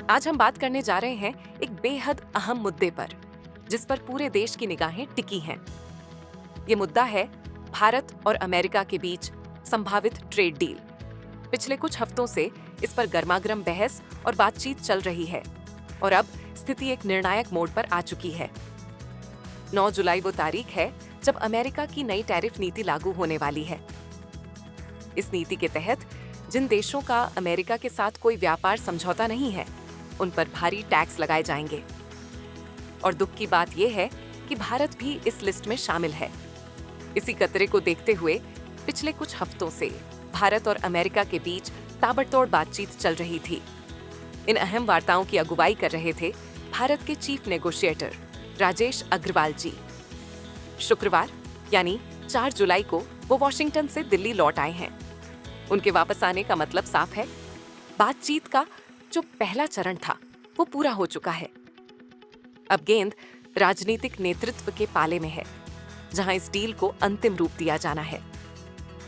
आज हम बात करने जा रहे हैं एक बेहद अहम मुद्दे पर, जिस पर पूरे देश की निगाहें टिकी हैं। ये मुद्दा है भारत और अमेरिका के बीच संभावित ट्रेड डील। पिछले कुछ हफ्तों से इस पर गर्मागर्म बहस और बातचीत चल रही है और अब स्थिति एक निर्णायक मोड़ पर आ चुकी है। 9 जुलाई वो तारीख है जब अमेरिका की नई टैरिफ नीति लागू होने वाली है। इस नीति के तहत जिन देशों का अमेरिका के साथ कोई व्यापार समझौता नहीं है, उन पर भारी टैक्स लगाए जाएंगे। और दुख की बात यह है कि भारत भी इस लिस्ट में शामिल है। इसी खतरे को देखते हुए पिछले कुछ हफ्तों से भारत और अमेरिका के बीच ताबड़तोड़ बातचीत चल रही थी। इन अहम वार्ताओं की अगुवाई कर रहे थे भारत के चीफ नेगोशिएटर राजेश अग्रवाल जी। शुक्रवार यानी 4 जुलाई को वो वॉशिंगटन से दिल्ली लौट आए हैं। उनके वापस आने का मतलब साफ है, बातचीत का जो पहला चरण था वो पूरा हो चुका है। अब गेंद राजनीतिक नेतृत्व के पाले में है, जहां इस डील को अंतिम रूप दिया जाना है।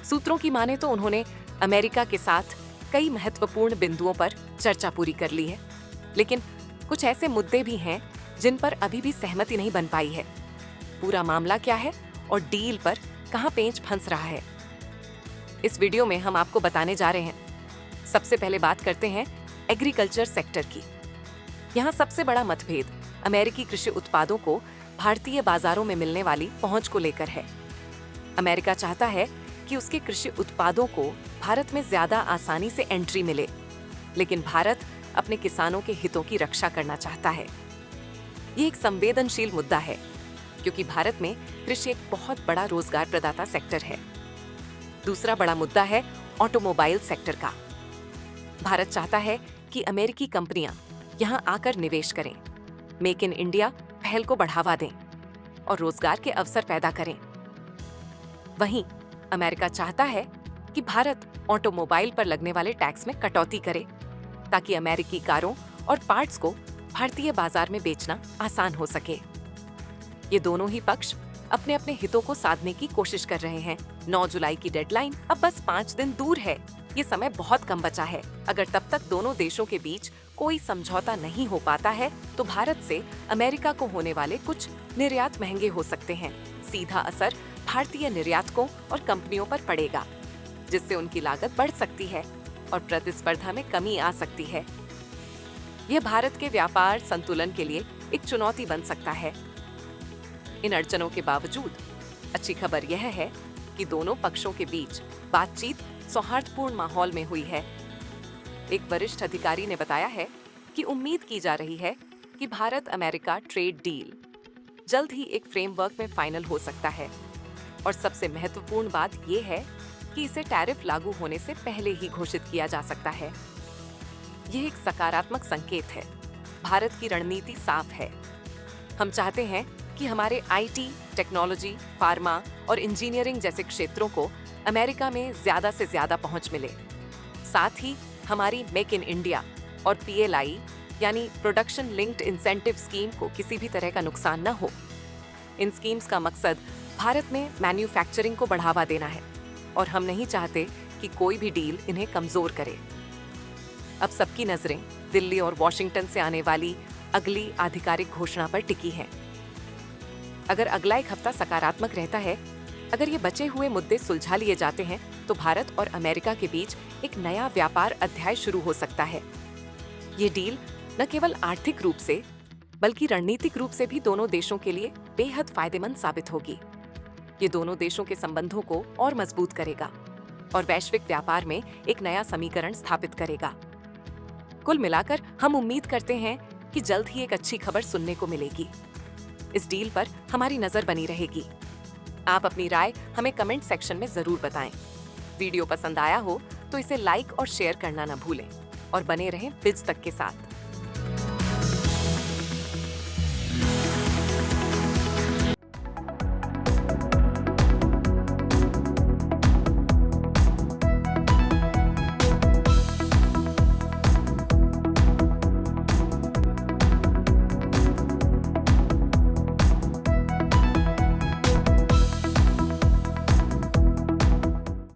सूत्रों की माने तो उन्होंने अमेरिका के साथ कई महत्वपूर्ण बिंदुओं पर चर्चा पूरी कर ली है, लेकिन कुछ ऐसे मुद्दे भी हैं जिन पर अभी भी सहमति नहीं बन पाई है। पूरा मामला क्या है और डील पर कहां पेंच फंस रहा है, इस वीडियो में हम आपको बताने जा रहे हैं। सबसे पहले बात करते हैं एग्रीकल्चर सेक्टर की। यहाँ सबसे बड़ा मतभेद अमेरिकी कृषि उत्पादों को भारतीय बाजारों में मिलने वाली पहुंच को लेकर है। अमेरिका चाहता है कि उसके कृषि उत्पादों को भारत में ज्यादा आसानी से एंट्री मिले, लेकिन भारत अपने किसानों के हितों की रक्षा करना चाहता है। ये एक संवेदनशील मुद्दा है, क्योंकि भारत में कृषि एक बहुत बड़ा रोजगार प्रदाता सेक्टर है। दूसरा बड़ा मुद्दा है ऑटोमोबाइल सेक्टर का। भारत चाहता है कि अमेरिकी कंपनियां यहां आकर निवेश करें, मेक इन इंडिया पहल को बढ़ावा दें और रोजगार के अवसर पैदा करें। वहीं अमेरिका चाहता है कि भारत ऑटोमोबाइल पर लगने वाले टैक्स में कटौती करे, ताकि अमेरिकी कारों और पार्ट्स को भारतीय बाजार में बेचना आसान हो सके। ये दोनों ही पक्ष अपने अपने हितों को साधने की कोशिश कर रहे हैं। 9 जुलाई की डेडलाइन अब बस 5 दिन दूर है। ये समय बहुत कम बचा है। अगर तब तक दोनों देशों के बीच कोई समझौता नहीं हो पाता है, तो भारत से अमेरिका को होने वाले कुछ निर्यात महंगे हो सकते हैं। सीधा असर भारतीय निर्यातकों और कंपनियों पर पड़ेगा, जिससे उनकी लागत बढ़ सकती है और प्रतिस्पर्धा में कमी आ सकती है। यह भारत के व्यापार संतुलन के लिए एक चुनौती बन सकता है। इन अड़चनों के बावजूद अच्छी खबर यह है कि दोनों पक्षों के बीच बातचीत सौहार्दपूर्ण माहौल में हुई है। एक वरिष्ठ अधिकारी ने बताया है कि उम्मीद की जा रही है कि भारत अमेरिका ट्रेड डील जल्द ही एक फ्रेमवर्क में फाइनल हो सकता है। और सबसे महत्वपूर्ण बात यह है कि इसे टैरिफ लागू होने से पहले ही घोषित किया जा सकता है। यह एक सकारात्मक संकेत है। भारत की रणनीति साफ है। हम चाहते हैं कि हमारे आईटी, टेक्नोलॉजी, फार्मा और इंजीनियरिंग जैसे क्षेत्रों को अमेरिका में ज्यादा से ज्यादा पहुंच मिले। साथ ही हमारी मेक इन इंडिया और PLI यानी प्रोडक्शन लिंक्ड इंसेंटिव स्कीम को किसी भी तरह का नुकसान न हो। इन स्कीम्स का मकसद भारत में मैन्युफैक्चरिंग को बढ़ावा देना है और हम नहीं चाहते कि कोई भी डील इन्हें कमजोर करे। अब सबकी नजरें दिल्ली और वॉशिंगटन से आने वाली अगली आधिकारिक घोषणा पर टिकी हैं। अगर अगला एक हफ्ता सकारात्मक रहता है, अगर ये बचे हुए मुद्दे सुलझा लिए जाते हैं, तो भारत और अमेरिका के बीच एक नया व्यापार अध्याय शुरू हो सकता है। ये डील न केवल आर्थिक रूप से बल्कि रणनीतिक रूप से भी दोनों देशों के लिए बेहद फायदेमंद साबित होगी। ये दोनों देशों के संबंधों को और मजबूत करेगा और वैश्विक व्यापार में एक नया समीकरण स्थापित करेगा। कुल मिलाकर हम उम्मीद करते हैं कि जल्द ही एक अच्छी खबर सुनने को मिलेगी। इस डील पर हमारी नजर बनी रहेगी। आप अपनी राय हमें कमेंट सेक्शन में जरूर बताएं। वीडियो पसंद आया हो तो इसे लाइक और शेयर करना न भूलें और बने रहें बिज तक के साथ।